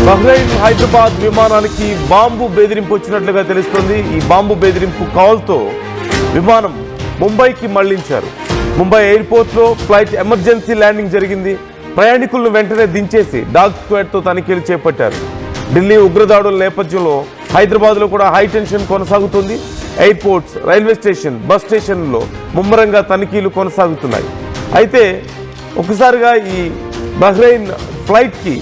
Bahrain Hyderabad విమానానికి bomb బెదిరింపు వచ్చినట్లుగా తెలుస్తోంది. ఈ బాంబు బెదిరింపు కాల్తో విమానం ముంబైకి మళ్లించారు. ముంబై ఎయిర్పోర్ట్లో ఫ్లైట్ ఎమర్జెన్సీ ల్యాండింగ్ జరిగింది. ప్రయాణికులను వెంటనే దించేసి డాగ్ స్క్వాడ్తో తనిఖీలు చేపట్టారు. ఢిల్లీ ఉగ్రదాడుల నేపథ్యంలో హైదరాబాద్లో కూడా హై టెన్షన్ కొనసాగుతుంది. ఎయిర్పోర్ట్స్, రైల్వే స్టేషన్, బస్ స్టేషన్లో ముమ్మరంగా తనిఖీలు కొనసాగుతున్నాయి. అయితే ఒకసారిగా ఈ బహ్రెయిన్ ఫ్లైట్కి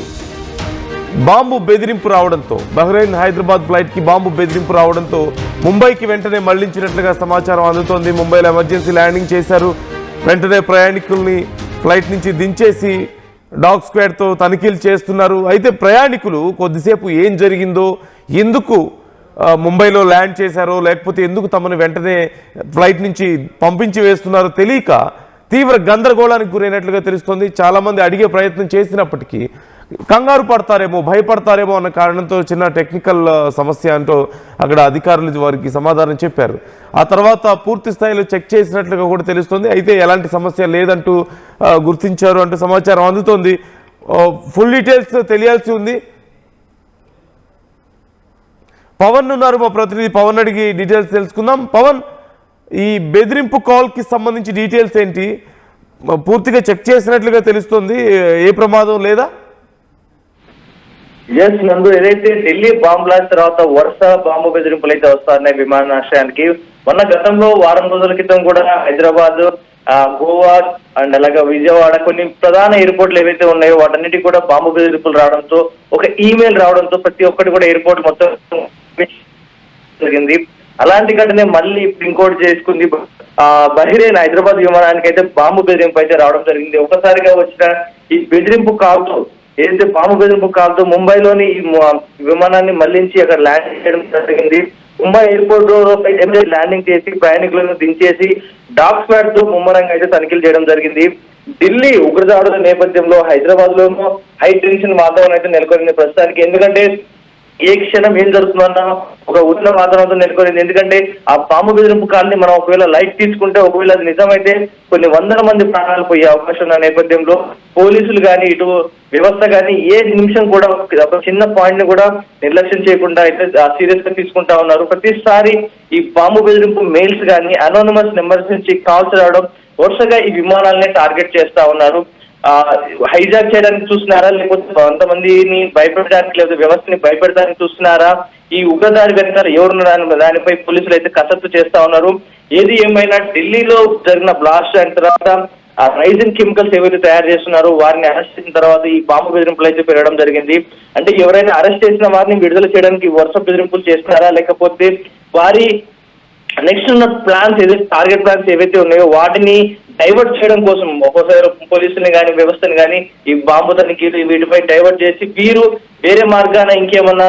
బాంబు బెదిరింపు రావడంతో, బహ్రెయిన్ హైదరాబాద్ ఫ్లైట్కి బాంబు బెదిరింపు రావడంతో ముంబైకి వెంటనే మళ్లించినట్లుగా సమాచారం అందుతోంది. ముంబైలో ఎమర్జెన్సీ ల్యాండింగ్ చేశారు. వెంటనే ప్రయాణికుల్ని ఫ్లైట్ నుంచి దించేసి డాగ్ స్క్వాడ్తో తనిఖీలు చేస్తున్నారు. అయితే ప్రయాణికులు కొద్దిసేపు ఏం జరిగిందో, ఎందుకు ముంబైలో ల్యాండ్ చేశారో, లేకపోతే ఎందుకు తమను వెంటనే ఫ్లైట్ నుంచి పంపించి వేస్తున్నారో తెలియక తీవ్ర గందరగోళానికి గురైనట్లుగా తెలుస్తోంది. చాలామంది అడిగే ప్రయత్నం చేసినప్పటికీ కంగారు పడతారేమో, భయపడతారేమో అన్న కారణంతో చిన్న టెక్నికల్ సమస్య అంటూ అక్కడ అధికారులు వారికి సమాధానం చెప్పారు. ఆ తర్వాత పూర్తి స్థాయిలో చెక్ చేసినట్లుగా కూడా తెలుస్తోంది. అయితే ఎలాంటి సమస్య లేదంటూ గుర్తించారు అంటూ సమాచారం అందుతోంది. ఫుల్ డీటెయిల్స్ తెలియాల్సి ఉంది. పవన్ ఉన్నారు, మా ప్రతినిధి పవన్ అడిగి డీటెయిల్స్ తెలుసుకుందాం. పవన్, ఈ బెదిరింపు కాల్కి సంబంధించి డీటెయిల్స్ ఏంటి? పూర్తిగా చెక్ చేసినట్లుగా తెలుస్తోంది. ఏ ప్రమాదం లేదా? ఎస్ నందు, ఏదైతే ఢిల్లీ బాంబ్ బ్లాస్ట్ తర్వాత వరుస బాంబు బెదిరింపులు అయితే వస్తున్నాయి విమానాశ్రయానికి. మొన్న గతంలో వారం రోజుల క్రితం కూడా హైదరాబాద్, గోవా అండ్ అలాగే విజయవాడ కొన్ని ప్రధాన ఎయిర్పోర్ట్లు ఏవైతే ఉన్నాయో వాటన్నిటికీ కూడా బాంబు బెదిరింపులు రావడంతో, ఒక ఈమెయిల్ రావడంతో ప్రతి ఒక్కటి కూడా ఎయిర్పోర్ట్ మొత్తం జరిగింది. అలాంటి ఘటనే మళ్ళీ ఇంకోటి చేసుకుంది. బహ్రెయిన్ హైదరాబాద్ విమానానికి అయితే బాంబు బెదిరింపు అయితే రావడం జరిగింది. ఒకసారిగా వచ్చిన ఈ బెదిరింపు కాల్తో, ఏదైతే బాంబు బెదిరింపు కాల్తో ముంబైలోని ఈ విమానాన్ని మళ్లించి అక్కడ ల్యాండ్ చేయడం జరిగింది. ముంబై ఎయిర్పోర్ట్ లో ల్యాండింగ్ చేసి ప్రయాణికులను దించేసి డాగ్ స్క్వాడ్ తో ముమ్మరంగా అయితే తనిఖీలు చేయడం జరిగింది. ఢిల్లీ ఉగ్రదాడుల నేపథ్యంలో హైదరాబాద్ లోనూ హై టెన్షన్ వాతావరణం అయితే నెలకొంది ప్రస్తుతానికి. ఎందుకంటే ఏ క్షణం ఏం జరుగుతుందన్న ఒక ఉష్ణ వాతావరణంతో నెలకొనింది. ఎందుకంటే ఆ బాంబు బెదిరింపు కాల్ని మనం ఒకవేళ లైట్ తీసుకుంటే, ఒకవేళ అది నిజమైతే కొన్ని వందల మంది ప్రాణాలు పోయే అవకాశం ఉన్న నేపథ్యంలో పోలీసులు కానీ, ఇటు వ్యవస్థ కానీ ఏ నిమిషం కూడా ఒక చిన్న పాయింట్ ని కూడా నిర్లక్ష్యం చేయకుండా అయితే సీరియస్ గా తీసుకుంటా ఉన్నారు. ప్రతిసారి ఈ బాంబు బెదిరింపు మెయిల్స్ కానీ, అనోనిమస్ నెంబర్స్ నుంచి కాల్స్ రావడం, వరుసగా ఈ విమానాలనే టార్గెట్ చేస్తా ఉన్నారు. హైజాక్ చేయడానికి చూస్తున్నారా, లేకపోతే కొంతమందిని భయపెట్టడానికి, లేదా వ్యవస్థని భయపెట్టడానికి చూస్తున్నారా, ఈ ఉగ్రదాడి వెనకాల ఎవరున్న దానిపై పోలీసులు అయితే కసరత్తు చేస్తా ఉన్నారు. ఏది ఏమైనా ఢిల్లీలో జరిగిన బ్లాస్ట్ అయిన తర్వాత రైజిన్ కెమికల్స్ ఏవైతే తయారు చేస్తున్నారో వారిని అరెస్ట్ చేసిన తర్వాత ఈ బాంబు బెదిరింపులు అయితే పెరగడం జరిగింది. అంటే ఎవరైనా అరెస్ట్ చేసిన వారిని విడుదల చేయడానికి వరుస బెదిరింపులు చేస్తున్నారా, లేకపోతే వారి నెక్స్ట్ ఉన్న ప్లాన్స్ ఏదైతే టార్గెట్ ప్లాన్స్ ఏవైతే ఉన్నాయో వాటిని డైవర్ట్ చేయడం కోసం ఒక్కోసారి పోలీసుల్ని కానీ, వ్యవస్థని కానీ ఈ బాంబు తనిఖీలు వీటిపై డైవర్ట్ చేసి వీరు వేరే మార్గాన ఇంకేమన్నా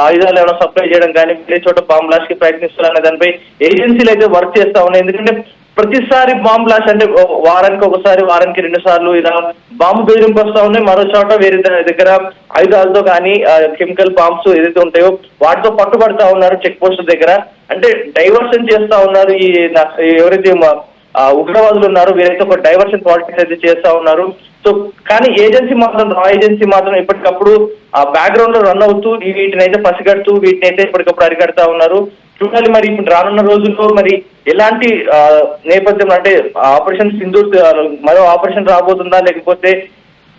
ఆయుధాలు ఏమైనా సప్లై చేయడం కానీ, వేరే చోట బాంబ్ బ్లాస్ట్ కి ప్రయత్నిస్తారనే దానిపై ఏజెన్సీలు అయితే వర్క్ చేస్తా ఉన్నాయి. ఎందుకంటే ప్రతిసారి బాంబ్ బ్లాస్ట్ అంటే వారానికి ఒకసారి, వారానికి 2 సార్లు ఇలా బాంబు బెదిరింపు వస్తా ఉన్నాయి. మరో చోట వేరే దగ్గర ఆయుధాలతో కానీ కెమికల్ బాంబ్స్ ఏదైతే ఉంటాయో వాటితో పట్టుబడతా ఉన్నారు చెక్ పోస్ట్ దగ్గర. అంటే డైవర్షన్ చేస్తా ఉన్నారు ఈ ఎవరైతే ఉగ్రవాదులు ఉన్నారు, వీరైతే ఒక డైవర్షన్ పాలిటిక్స్ అయితే చేస్తా ఉన్నారు. సో కానీ ఏజెన్సీ మాత్రం, రా ఏజెన్సీ మాత్రం ఎప్పటికప్పుడు ఆ బ్యాక్గ్రౌండ్ లో రన్ అవుతూ వీటిని అయితే పసిగడుతూ వీటిని అయితే ఎప్పటికప్పుడు అరికడతా ఉన్నారు. చూడాలి మరి ఇప్పుడు రానున్న రోజుల్లో మరి ఎలాంటి నేపథ్యం, అంటే ఆపరేషన్ సింధూర్ మరో ఆపరేషన్ రాబోతుందా, లేకపోతే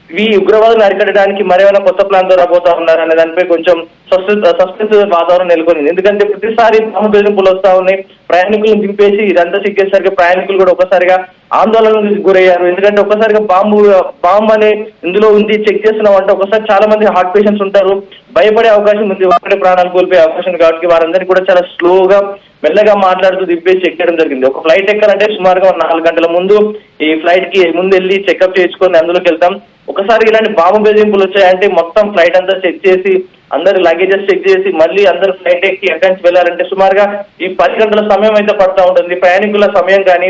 ఈ ఉగ్రవాదులను అరికట్టడానికి మరేమైనా కొత్త ప్లాన్ తో రాబోతా ఉన్నారు అనే దానిపై కొంచెం సస్పెన్స్ వాతావరణం నెలకొనింది. ఎందుకంటే ప్రతిసారి బాంబు బెదిరింపులు వస్తా ఉన్నాయి. ప్రయాణికులను దింపేసి ఇదంతా సిగ్గేసరికి ప్రయాణికులు కూడా ఒకసారిగా ఆందోళనకు గురయ్యారు. ఎందుకంటే ఒకసారిగా బాంబు అనే ఇందులో ఉంది చెక్ చేస్తున్నామంటే ఒకసారి చాలా మంది హార్ట్ పేషెంట్స్ ఉంటారు, భయపడే అవకాశం ఉంది, వారి ప్రాణాలు కోల్పోయే అవకాశం ఉంది. కాబట్టి వారందరినీ కూడా చాలా స్లోగా మెల్లగా మాట్లాడుతూ దింపేసి చెక్ చేయడం జరిగింది. ఒక ఫ్లైట్ ఎక్కాలంటే సుమారుగా 4 గంటల ముందు ఈ ఫ్లైట్ కి ముందు వెళ్ళి చెకప్ చేయించుకొని అందులోకి వెళ్తాం. ఒకసారి ఇలాంటి బాంబు బెదిరింపులు వచ్చాయంటే మొత్తం ఫ్లైట్ అంతా చెక్ చేసి, అందరి లగేజెస్ చెక్ చేసి, మళ్ళీ అందరు ఫ్లైట్ ఎక్కి ఎక్కడి నుంచి వెళ్ళాలంటే సుమారుగా ఈ 10 గంటల సమయం అయితే పడుతూ ఉంటుంది. ప్రయాణికుల సమయం కానీ,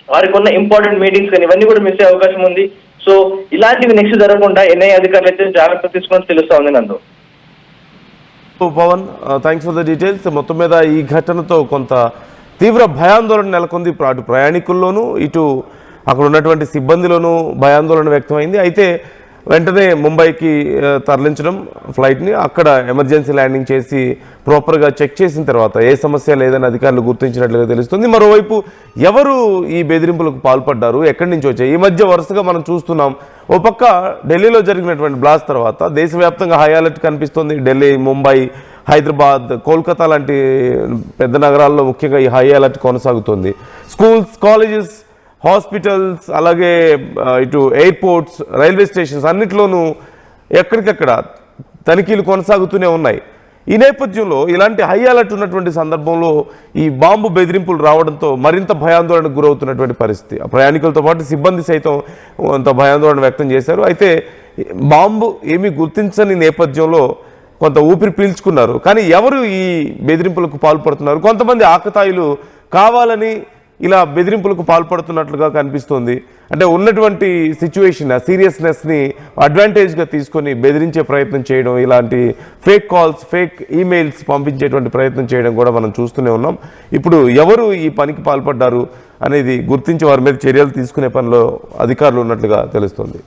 వారికి ఉన్న ఇంపార్టెంట్ మీటింగ్స్ కానీ ఇవన్నీ కూడా మిస్ అయ్యే అవకాశం ఉంది. సో ఇలాంటివి నెక్స్ట్ జరగకుండా ఎన్ఐ అధికారులు అయితే జాగ్రత్త తీసుకొని తెలుస్తా ఉంది నందు. Pavan, thanks for the details. మొత్తం మీద ఈ ఘటనతో కొంత తీవ్ర భయాందోళన నెలకొంది. అటు ప్రయాణికుల్లోనూ, ఇటు అక్కడ ఉన్నటువంటి సిబ్బందిలోనూ భయాందోళన వ్యక్తమైంది. అయితే వెంటనే ముంబైకి తరలించడం ఫ్లైట్ని, అక్కడ ఎమర్జెన్సీ ల్యాండింగ్ చేసి ప్రాపర్గా చెక్ చేసిన తర్వాత ఏ సమస్య లేదని అధికారులు గుర్తించినట్లుగా తెలుస్తుంది. మరోవైపు ఎవరు ఈ బెదిరింపులకు పాల్పడ్డారు, ఎక్కడి నుంచి వచ్చాయి? ఈ మధ్య వరుసగా మనం చూస్తున్నాం. ఓ పక్క ఢిల్లీలో జరిగినటువంటి బ్లాస్ట్ తర్వాత దేశవ్యాప్తంగా హై అలర్ట్ కనిపిస్తుంది. ఢిల్లీ, ముంబై, హైదరాబాద్, కోల్కతా లాంటి పెద్ద నగరాల్లో ముఖ్యంగా ఈ హై అలర్ట్ కొనసాగుతుంది. స్కూల్స్, కాలేజెస్, హాస్పిటల్స్, అలాగే ఇటు ఎయిర్పోర్ట్స్, రైల్వే స్టేషన్స్ అన్నిట్లోనూ ఎక్కడికక్కడ తనిఖీలు కొనసాగుతూనే ఉన్నాయి. ఈ నేపథ్యంలో ఇలాంటి హై అలర్ట్ ఉన్నటువంటి సందర్భంలో ఈ బాంబు బెదిరింపులు రావడంతో మరింత భయాందోళనకు గురవుతున్నటువంటి పరిస్థితి. ప్రయాణికులతో పాటు సిబ్బంది సైతం అంత భయాందోళన వ్యక్తం చేశారు. అయితే బాంబు ఏమీ గుర్తించని నేపథ్యంలో కొంత ఊపిరి పీల్చుకున్నారు. కానీ ఎవరు ఈ బెదిరింపులకు పాల్పడుతున్నారు? కొంతమంది ఆకతాయిలు కావాలని ఇలా బెదిరింపులకు పాల్పడుతున్నట్లుగా కనిపిస్తోంది. అంటే ఉన్నటువంటి సిచ్యువేషన్, సీరియస్నెస్ని అడ్వాంటేజ్గా తీసుకొని బెదిరించే ప్రయత్నం చేయడం, ఇలాంటి ఫేక్ కాల్స్, ఫేక్ ఈమెయిల్స్ పంపించేటువంటి ప్రయత్నం చేయడం కూడా మనం చూస్తూనే ఉన్నాం. ఇప్పుడు ఎవరు ఈ పనికి పాల్పడ్డారు అనేది గుర్తించి వారి మీద చర్యలు తీసుకునే పనిలో అధికారులు ఉన్నట్లుగా తెలుస్తోంది.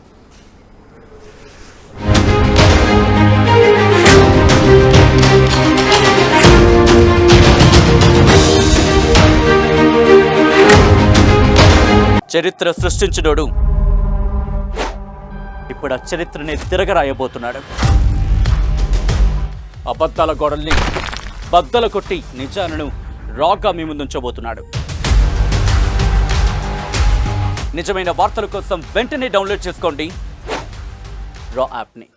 చరిత్ర సృష్టించినోడు ఇప్పుడు ఆ చరిత్రని తిరగరాయబోతున్నాడు. అబద్ధాల గోడల్ని బద్దలు కొట్టి నిజాలను రాగా మీ ముందుంచబోతున్నాడు. నిజమైన వార్తల కోసం వెంటనే డౌన్లోడ్ చేసుకోండి రా యాప్ని.